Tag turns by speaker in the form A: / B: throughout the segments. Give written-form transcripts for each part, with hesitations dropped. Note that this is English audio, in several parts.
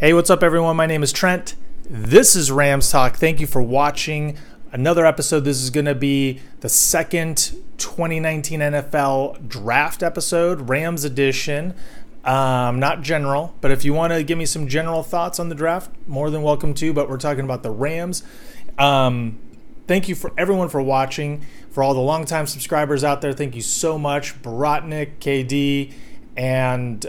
A: Hey, what's up, everyone? My name is Trent. This is Rams Talk. Thank you for watching another episode. This is going to be the second 2019 NFL draft episode, Rams edition. Not general, but if you want to give me some general thoughts on the draft, more than welcome to, but we're talking about the Rams. Thank you for everyone for watching. For all the longtime subscribers out there, thank you so much. Baratnik, KD, and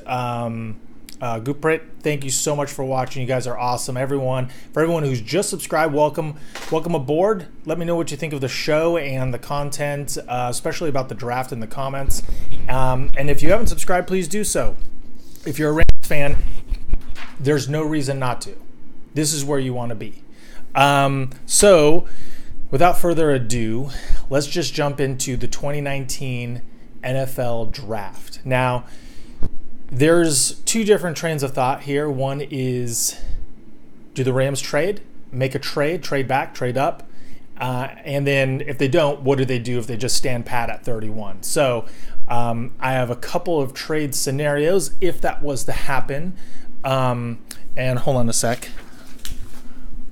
A: Guprit, thank you so much for watching. You guys are awesome. For everyone who's just subscribed, welcome aboard. Let me know what you think of the show and the content, especially about the draft in the comments. And if you haven't subscribed, please do so. If you're a Rams fan, there's no reason not to. This is where you want to be. So without further ado, let's just jump into the 2019 NFL draft. Now, there's two different trains of thought here. One is, do the Rams trade? Make a trade back, trade up? And then if they don't, what do they do if they just stand pat at 31? So I have a couple of trade scenarios if that was to happen. And hold on a sec.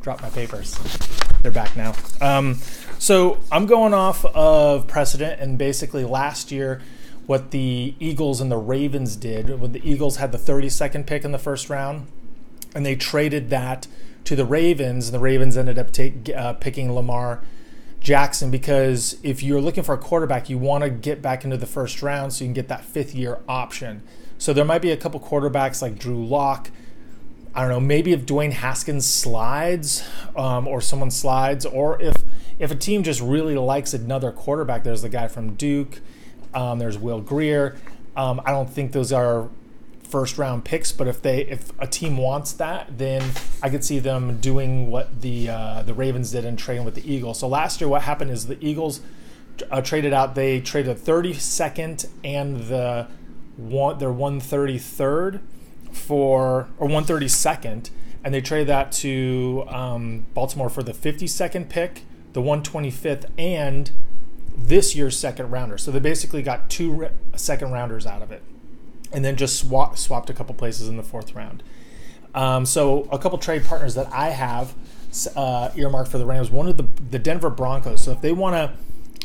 A: Drop my papers. They're back now. So I'm going off of precedent, and basically last year, what the Eagles and the Ravens did when the Eagles had the 32nd pick in the first round, and they traded that to the Ravens, and the Ravens ended up picking Lamar Jackson, because if you're looking for a quarterback, you want to get back into the first round so you can get that fifth-year option. So there might be a couple quarterbacks like Drew Lock. I don't know, maybe if Dwayne Haskins slides or someone slides, or if a team just really likes another quarterback, there's the guy from Duke. There's Will Greer. I don't think those are first-round picks, but if a team wants that, then I could see them doing what the Ravens did and trading with the Eagles. So last year, what happened is the Eagles traded out. They traded 32nd and their 133rd or 132nd, and they traded that to Baltimore for the 52nd pick, the 125th, and this year's second rounder. So they basically got two second rounders out of it, and then just swapped a couple places in the fourth round. So a couple trade partners that I have earmarked for the Rams. One of the Denver Broncos. So if they want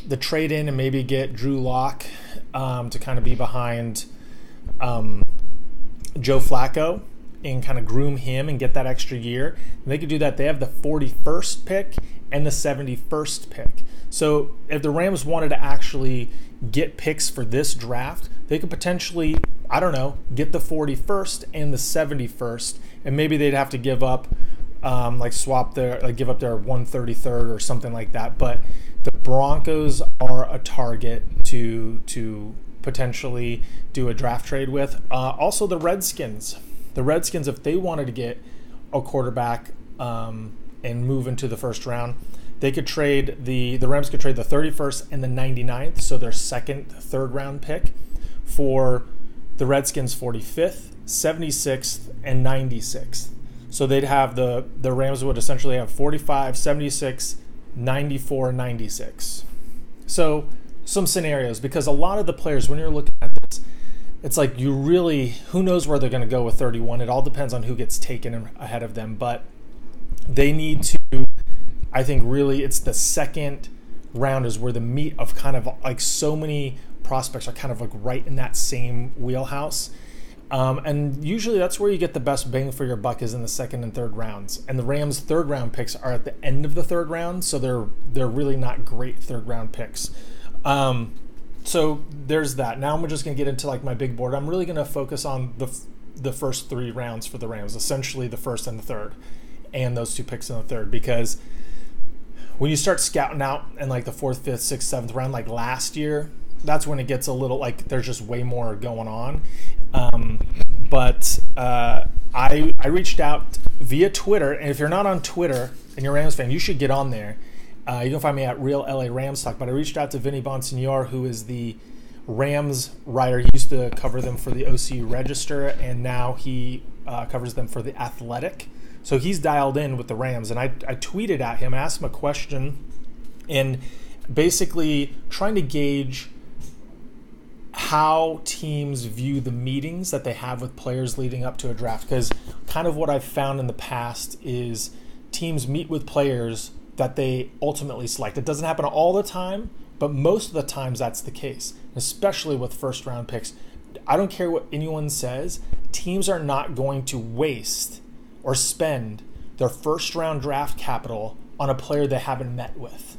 A: to trade in and maybe get Drew Lock to kind of be behind Joe Flacco and kind of groom him and get that extra year, they could do that. They have the 41st pick and the 71st pick. So if the Rams wanted to actually get picks for this draft, they could potentially, I don't know, get the 41st and the 71st, and maybe they'd have to give up, give up their 133rd or something like that. But the Broncos are a target to potentially do a draft trade with. Also, the Redskins. The Redskins, if they wanted to get a quarterback and move into the first round, they could trade the Rams could trade the 31st and the 99th, so their third round pick, for the Redskins' 45th, 76th, and 96th. So they'd have the Rams would essentially have 45, 76, 94, 96. So some scenarios, because a lot of the players, when you're looking at this, it's like who knows where they're going to go with 31. It all depends on who gets taken ahead of them, but they need to, I think really it's the second round is where the meat of kind of like so many prospects are kind of like right in that same wheelhouse. And usually that's where you get the best bang for your buck, is in the second and third rounds. And the Rams' third round picks are at the end of the third round, so they're really not great third round picks. So there's that. Now I'm just going to get into like my big board. I'm really going to focus on the first three rounds for the Rams, essentially the first and the third, and those two picks in the third, because when you start scouting out in like the fourth, fifth, sixth, seventh round, like last year, that's when it gets a little like there's just way more going on. But I reached out via Twitter, and if you're not on Twitter and you're a Rams fan, you should get on there. You can find me at Real LA Rams Talk, but I reached out to Vinny Bonsignor, who is the Rams writer. He used to cover them for the OCU Register, and now he covers them for The Athletic. So he's dialed in with the Rams, and I tweeted at him, asked him a question, and basically trying to gauge how teams view the meetings that they have with players leading up to a draft. Because kind of what I've found in the past is teams meet with players that they ultimately select. It doesn't happen all the time, but most of the times that's the case, especially with first round picks. I don't care what anyone says, teams are not going to waste or spend their first round draft capital on a player they haven't met with.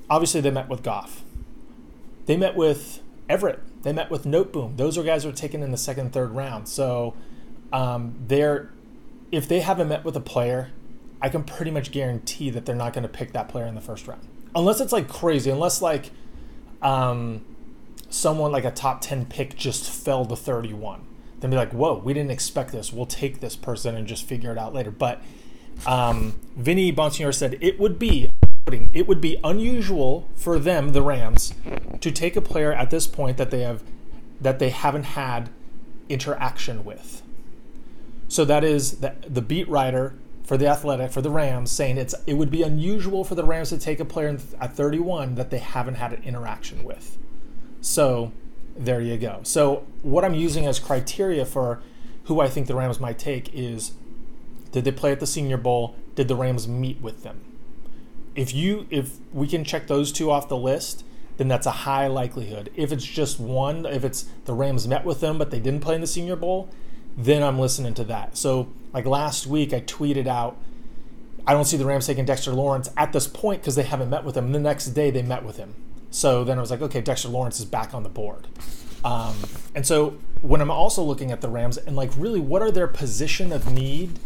A: Obviously they met with Goff. They met with Everett. They met with Noteboom. Those are guys who are taken in the second, third round. So if they haven't met with a player, I can pretty much guarantee that they're not going to pick that player in the first round. Unless it's like crazy, unless like someone like a top 10 pick just fell to 31. Then be like, whoa, we didn't expect this. We'll take this person and just figure it out later. But Vinny Bonsignor said it would be unusual for them, the Rams, to take a player at this point that they haven't had interaction with. So that is the beat writer for The Athletic, for the Rams, saying it would be unusual for the Rams to take a player at 31 that they haven't had an interaction with. So there you go. So what I'm using as criteria for who I think the Rams might take is, did they play at the Senior Bowl? Did the Rams meet with them? If we can check those two off the list, then that's a high likelihood. If it's just one, if it's the Rams met with them but they didn't play in the Senior Bowl, then I'm listening to that. So like last week I tweeted out, I don't see the Rams taking Dexter Lawrence at this point because they haven't met with him. And the next day they met with him. So then I was like, okay, Dexter Lawrence is back on the board. And so when I'm also looking at the Rams and like really what are their positions of need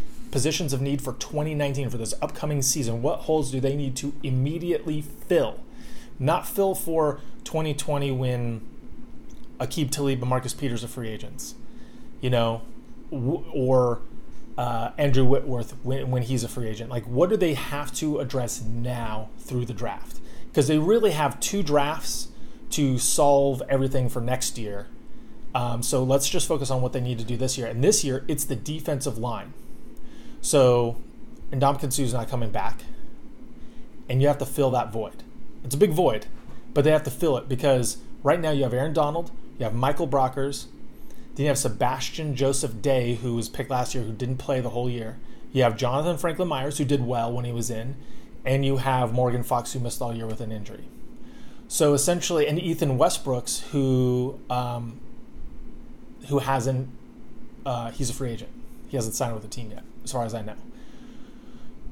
A: for 2019, for this upcoming season, what holes do they need to immediately fill? Not fill for 2020 when Aqib Talib and Marcus Peters are free agents, or Andrew Whitworth when he's a free agent. Like, what do they have to address now through the draft? Because they really have 2 drafts to solve everything for next year. So let's just focus on what they need to do this year. And this year, it's the defensive line. So Ndamukong Suh's not coming back. And you have to fill that void. It's a big void, but they have to fill it because right now you have Aaron Donald, you have Michael Brockers, then you have Sebastian Joseph Day, who was picked last year, who didn't play the whole year. You have Jonathan Franklin Myers, who did well when he was in, and you have Morgan Fox, who missed all year with an injury. So essentially, and Ethan Westbrooks, who hasn't, he's a free agent. He hasn't signed with the team yet, as far as I know.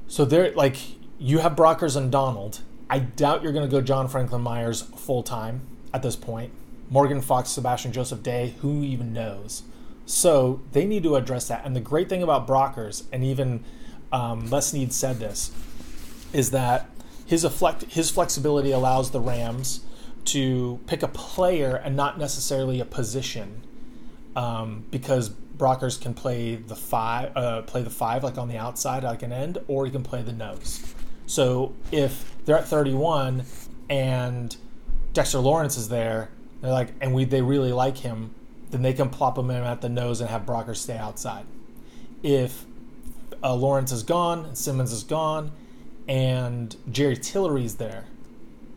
A: So they're like, you have Brockers and Donald. I doubt you're going to go John Franklin Myers full time at this point. Morgan Fox, Sebastian Joseph Day, who even knows? So they need to address that. And the great thing about Brockers, and even Les Snead said this, is that his flexibility allows the Rams to pick a player and not necessarily a position, because Brockers can play the five like on the outside, like an end, or he can play the nose. So if they're at 31 and Dexter Lawrence is there, they're like, and they really like him, then they can plop him in at the nose and have Brockers stay outside. If Lawrence is gone, and Simmons is gone, and Jerry Tillery's there,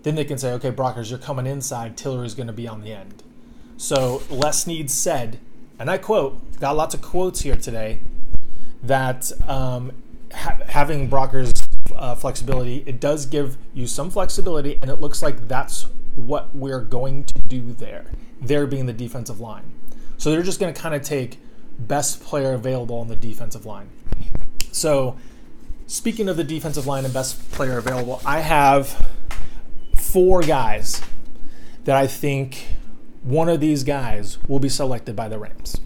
A: then they can say, okay, Brockers, you're coming inside, Tillery's going to be on the end. So Les Snead said, and I quote, got lots of quotes here today, that having Brockers' flexibility, it does give you some flexibility, and it looks like that's what we're going to do there being the defensive line. So they're just going to kind of take best player available on the defensive line. So speaking of the defensive line and best player available, I have 4 guys that I think one of these guys will be selected by the Rams.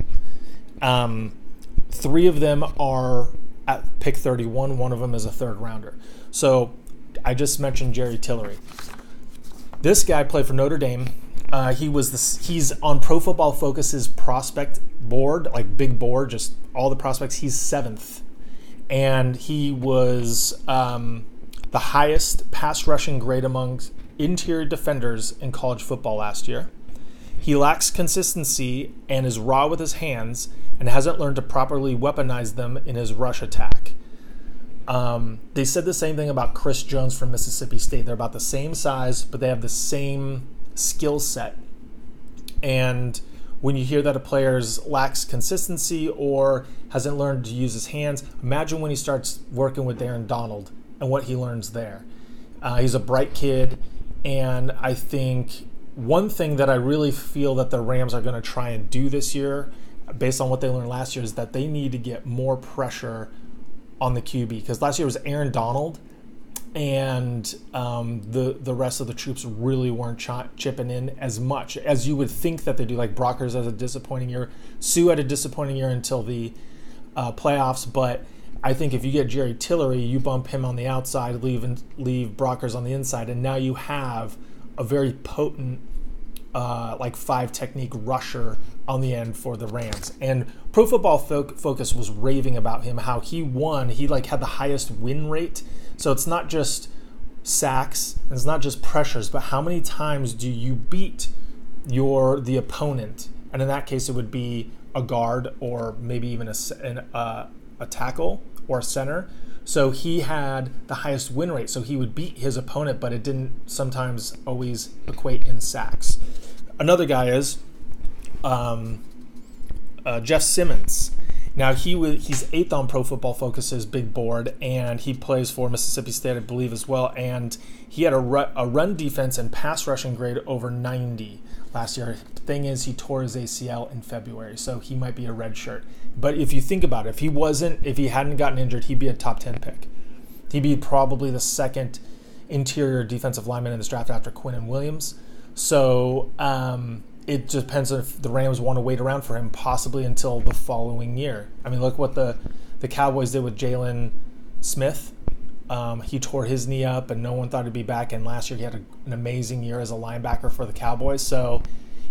A: 3 of them are at pick 31. One of them is a third rounder. So I just mentioned Jerry Tillery. This guy played for Notre Dame. He's on Pro Football Focus's prospect board, like big board, just all the prospects. He's 7th. And he was the highest pass rushing grade among interior defenders in college football last year. He lacks consistency and is raw with his hands and hasn't learned to properly weaponize them in his rush attack. They said the same thing about Chris Jones from Mississippi State. They're about the same size, but they have the same skill set And when you hear that a player lacks consistency or hasn't learned to use his hands, imagine when he starts working with Aaron Donald and what he learns there. He's a bright kid, and I think one thing that I really feel that the Rams are going to try and do this year, based on what they learned last year, is that they need to get more pressure on the QB, because last year was Aaron Donald, and the rest of the troops really weren't chipping in as much as you would think that they do. Like Brockers has a disappointing year, Sue had a disappointing year until the playoffs, but I think if you get Jerry Tillery, you bump him on the outside, leave Brockers on the inside, and now you have a very potent like 5 technique rusher on the end for the Rams. And Pro Football Focus was raving about him, how he like had the highest win rate. So it's not just sacks, and it's not just pressures, but how many times do you beat the opponent? And in that case, it would be a guard or maybe even a tackle or a center. So he had the highest win rate. So he would beat his opponent, but it didn't sometimes always equate in sacks. Another guy is Jeff Simmons. Now he's 8th on Pro Football Focus's big board, and he plays for Mississippi State, I believe, as well. And he had a run defense and pass rushing grade over 90 last year. The thing is, he tore his ACL in February, so he might be a red shirt. But if you think about it, if he hadn't gotten injured, he'd be a top 10 pick. He'd be probably the second interior defensive lineman in this draft after Quinn and Williams. So it just depends if the Rams want to wait around for him, possibly until the following year. I mean, look what the Cowboys did with Jalen Smith. He tore his knee up, and no one thought he'd be back. And last year he had an amazing year as a linebacker for the Cowboys. So,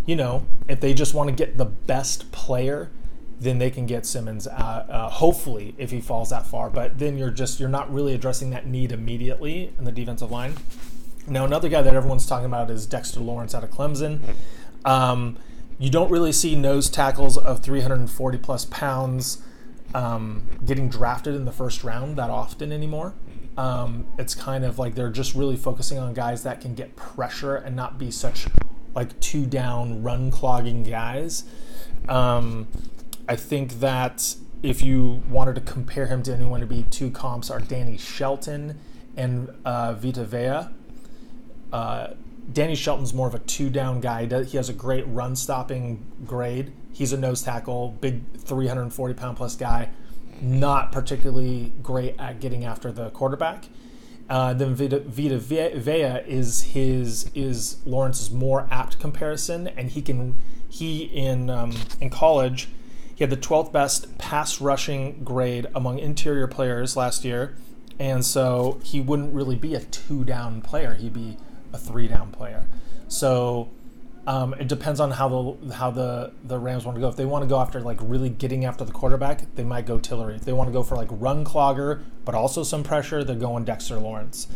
A: if they just want to get the best player, then they can get Simmons, hopefully, if he falls that far. But then you're not really addressing that need immediately in the defensive line. Now, another guy that everyone's talking about is Dexter Lawrence out of Clemson. You don't really see nose tackles of 340-plus pounds getting drafted in the first round that often anymore. It's kind of like they're just really focusing on guys that can get pressure and not be such like 2-down, run-clogging guys. I think that if you wanted to compare him to anyone, to be 2 comps are Danny Shelton and Vita Vea. Danny Shelton's more of a 2-down guy. He has a great run-stopping grade. He's a nose tackle, big 340-pound-plus guy, not particularly great at getting after the quarterback. Then Vita Vea is Lawrence's more apt comparison, and in college he had the 12th best pass rushing grade among interior players last year, and so he wouldn't really be a 2-down player. He'd be a 3-down player. So it depends on how the Rams want to go. If they want to go after like really getting after the quarterback, they might go Tillery. If they want to go for like run clogger but also some pressure, they're going Dexter Lawrence.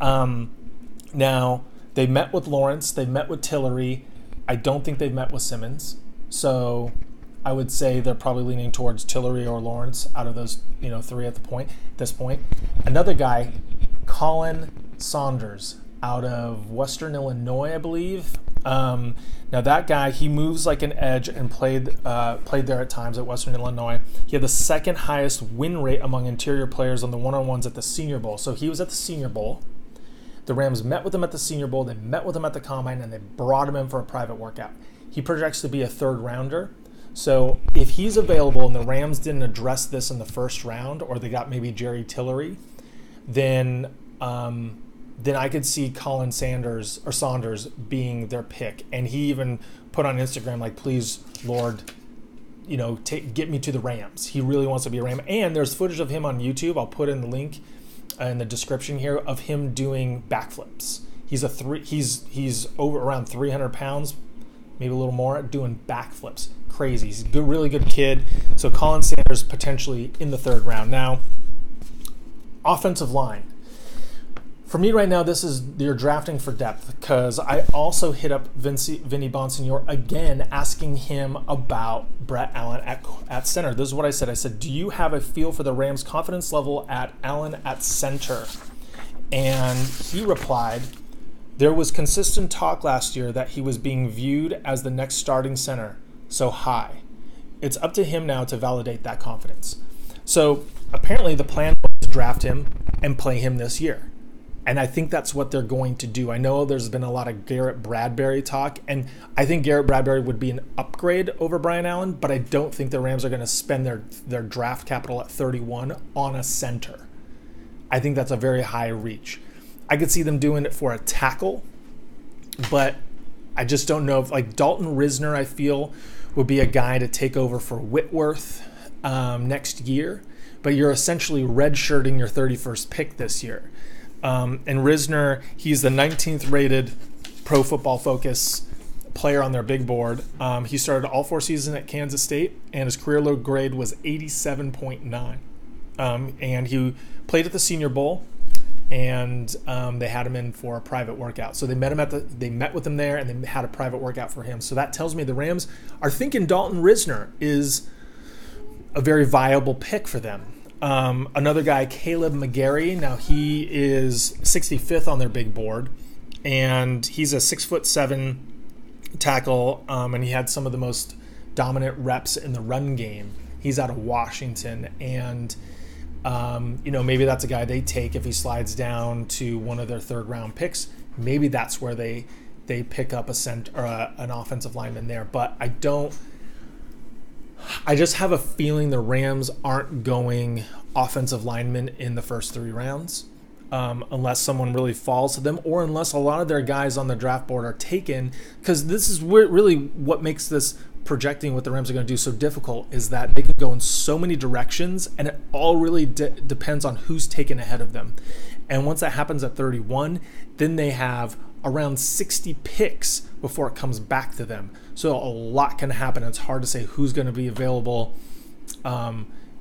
A: Now they met with Lawrence, they met with Tillery. I don't think they've met with Simmons. So I would say they're probably leaning towards Tillery or Lawrence out of those 3 at this point. Another guy, Colin Saunders, out of Western Illinois, I believe. Now that guy, he moves like an edge and played there at times at Western Illinois. He had the 2nd highest win rate among interior players on the one-on-ones at the Senior Bowl. So he was at the Senior Bowl. The Rams met with him at the Senior Bowl. They met with him at the Combine, and they brought him in for a private workout. He projects to be a 3rd rounder. So if he's available and the Rams didn't address this in the first round, or they got maybe Jerry Tillery, then I could see Colin Saunders being their pick. And he even put on Instagram, like, please, Lord, get me to the Rams. He really wants to be a Ram. And there's footage of him on YouTube. I'll put in the link in the description here of him doing backflips. He's over around 300 pounds, maybe a little more, doing backflips. Crazy. He's a really good kid. So Colin Sanders potentially in the 3rd round. Now, offensive line. For me right now, you're drafting for depth, because I also hit up Vinny Bonsignore again, asking him about Brett Allen at center. This is what I said. I said, do you have a feel for the Rams' confidence level at Allen at center? And he replied, There was consistent talk last year that he was being viewed as the next starting center, so high. It's up to him now to validate that confidence. So apparently the plan was to draft him and play him this year. And I think that's what they're going to do. I know there's been a lot of Garrett Bradbury talk, and I think Garrett Bradbury would be an upgrade over Brian Allen, but I don't think the Rams are going to spend their draft capital at 31 on a center. I think that's a very high reach. I could see them doing it for a tackle, but I just don't know if, like, Dalton Risner, I feel, would be a guy to take over for Whitworth next year, but you're essentially redshirting your 31st pick this year. And Risner, he's the 19th rated Pro Football Focus player on their big board. He started all 4 seasons at Kansas State, and his career low grade was 87.9. And he played at the Senior Bowl, and they had him in for a private workout. So they met with him there, and they had a private workout for him. So that tells me the Rams are thinking Dalton Risner is a very viable pick for them. Another guy, Caleb McGarry. Now he is 65th on their big board, and he's a 6'7" tackle, and he had some of the most dominant reps in the run game. He's out of Washington, and maybe that's a guy they take if he slides down to one of their 3rd round picks. Maybe that's where they pick up a center or an offensive lineman there. But I just have a feeling the Rams aren't going offensive linemen in the first 3 rounds unless someone really falls to them, or unless a lot of their guys on the draft board are taken, because this is really what makes this projecting what the Rams are going to do so difficult, is that they can go in so many directions, and it all really depends on who's taken ahead of them. And once that happens at 31, then they have around 60 picks before it comes back to them. So a lot can happen. It's hard to say who's going to be available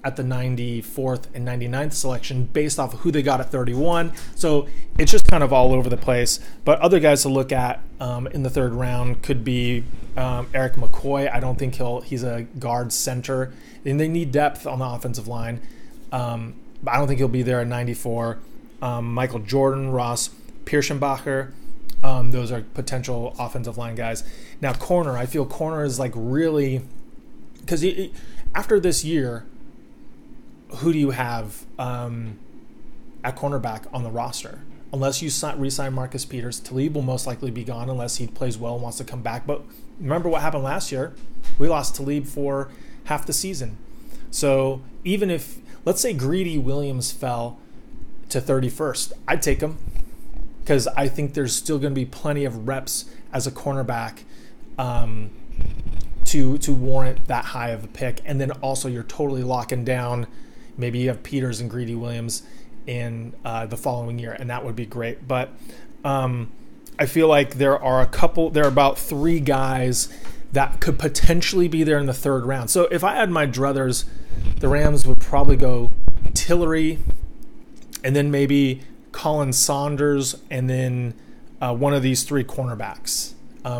A: at the 94th and 99th selection based off of who they got at 31. So it's just kind of all over the place. But other guys to look at in the 3rd round could be Eric McCoy. I don't think he's a guard center, and they need depth on the offensive line. But I don't think he'll be there at 94. Michael Jordan, Ross Pierschenbacher. Those are potential offensive line guys. Now, corner. I feel corner is like really, because after this year, who do you have at cornerback on the roster? Unless you re-sign Marcus Peters, Talib will most likely be gone unless he plays well and wants to come back. But remember what happened last year? We lost Talib for half the season. So even if, let's say, Greedy Williams fell to 31st, I'd take him, because I think there's still going to be plenty of reps as a cornerback to warrant that high of a pick. And then also you're totally locking down, maybe you have Peters and Greedy Williams in the following year, and that would be great. But I feel like there are about 3 guys that could potentially be there in the 3rd round. So if I had my druthers, the Rams would probably go Tillery, and then maybe Colin Saunders, and then one of these 3 cornerbacks.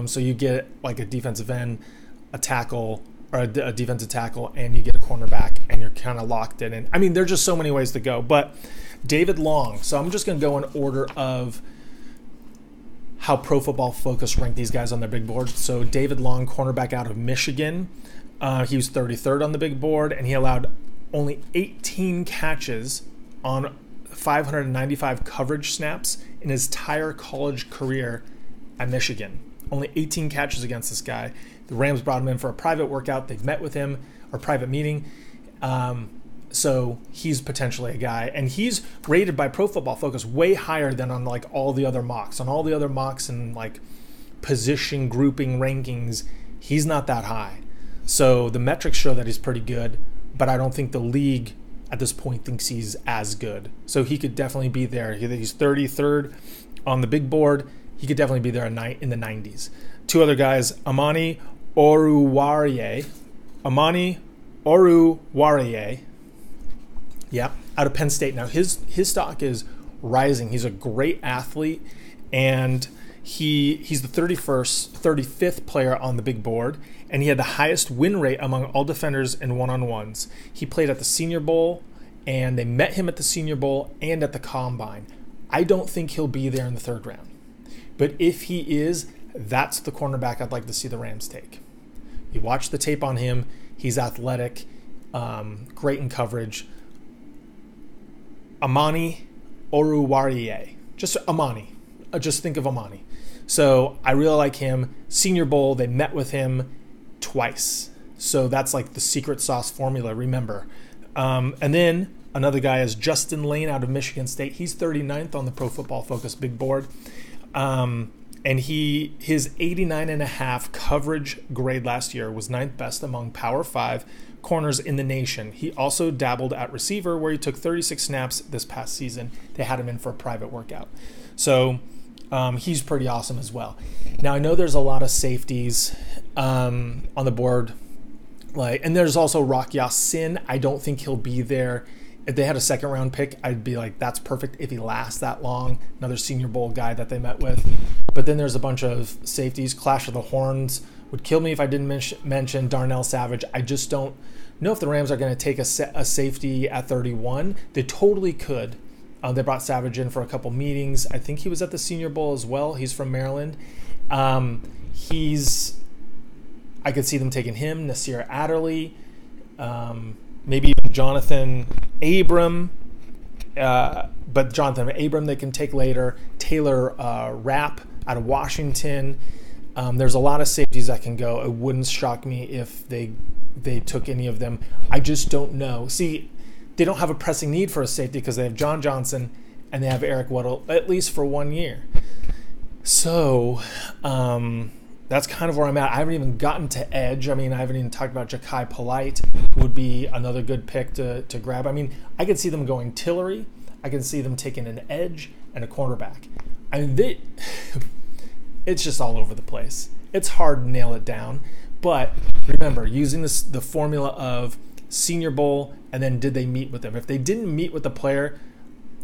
A: So you get like a defensive end, a tackle, or a defensive tackle, and you get a cornerback, and you're kind of locked in. And I mean, there's just so many ways to go. But David Long. So I'm just going to go in order of how Pro Football Focus ranked these guys on their big board. So David Long, cornerback out of Michigan. He was 33rd on the big board, and he allowed only 18 catches on 595 coverage snaps in his entire college career at Michigan. Only 18 catches against this guy. The Rams brought him in for a private workout. They've met with him, or private meeting. So he's potentially a guy. And he's rated by Pro Football Focus way higher than on like all the other mocks. On all the other mocks and like position grouping rankings, he's not that high. So the metrics show that he's pretty good, but I don't think the league at this point thinks he's as good. So he could definitely be there. He's 33rd on the big board. He could definitely be there in the 90s. 2 other guys, Amani Oruwariye. Yeah, out of Penn State. Now his stock is rising. He's a great athlete, and he's the 35th player on the big board, and he had the highest win rate among all defenders in one-on-ones. He played at the Senior Bowl, and they met him at the Senior Bowl and at the Combine. I don't think he'll be there in the 3rd round, But if he is, that's the cornerback I'd like to see the Rams take. You watch the tape on him. He's athletic, great in coverage. Amani Oruwariye. Just Amani. Just think of Amani. So I really like him. Senior Bowl, they met with him twice. So that's like the secret sauce formula, remember. And then another guy is Justin Layne out of Michigan State. He's 39th on the Pro Football Focus big board. And his 89.5 coverage grade last year was 9th best among Power 5 corners in the nation. He also dabbled at receiver, where he took 36 snaps this past season. They had him in for a private workout. So he's pretty awesome as well. Now, I know there's a lot of safeties on the board. And there's also Rock Ya-Sin. I don't think he'll be there. If they had a 2nd round pick, I'd be like, that's perfect if he lasts that long. Another Senior Bowl guy that they met with. But then there's a bunch of safeties. Clash of the Horns would kill me if I didn't mention Darnell Savage. I just don't know if the Rams are going to take a safety at 31. They totally could. They brought Savage in for a couple meetings. I think he was at the Senior Bowl as well. He's from Maryland. I could see them taking him, Nasir Adderley, maybe even Jonathan Abram. But Jonathan Abram they can take later. Taylor Rapp out of Washington. There's a lot of safeties that can go. It wouldn't shock me if they took any of them. I just don't know. See, they don't have a pressing need for a safety because they have John Johnson and they have Eric Weddle, at least for 1 year. So that's kind of where I'm at. I haven't even gotten to edge. I mean, I haven't even talked about Ja'Kai Polite, who would be another good pick to grab. I mean, I could see them going Tillery. I can see them taking an edge and a cornerback. I mean, it's just all over the place. It's hard to nail it down. But remember, using the formula of Senior Bowl and then did they meet with them? If they didn't meet with the player,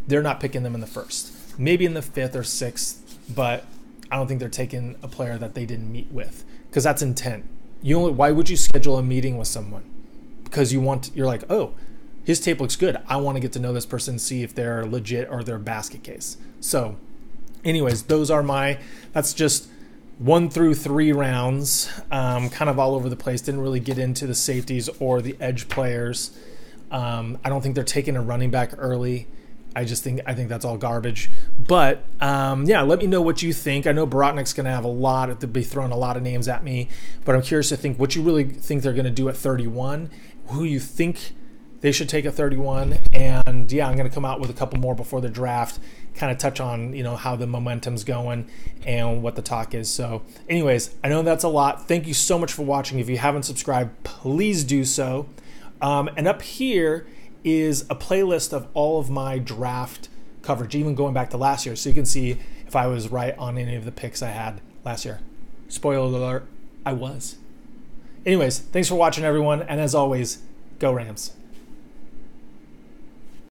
A: they're not picking them in the 1st. Maybe in the 5th or 6th, but I don't think they're taking a player that they didn't meet with, because that's intent. Why would you schedule a meeting with someone? Because you're like, oh, his tape looks good. I want to get to know this person, see if they're legit or they're a basket case. So anyways, that's just 1 through 3 rounds, kind of all over the place. Didn't really get into the safeties or the edge players. I don't think they're taking a running back early. I think that's all garbage. But let me know what you think. I know Borotnik's going to have to be throwing a lot of names at me, but I'm curious to think what you really think they're going to do at 31, who you think they should take at 31, and I'm going to come out with a couple more before the draft, kind of touch on how the momentum's going and what the talk is. So anyways, I know that's a lot. Thank you so much for watching. If you haven't subscribed, please do so. And up here is a playlist of all of my draft coverage, even going back to last year, so you can see if I was right on any of the picks I had last year. Spoiler alert, I was. Anyways, thanks for watching, everyone, and as always, go Rams.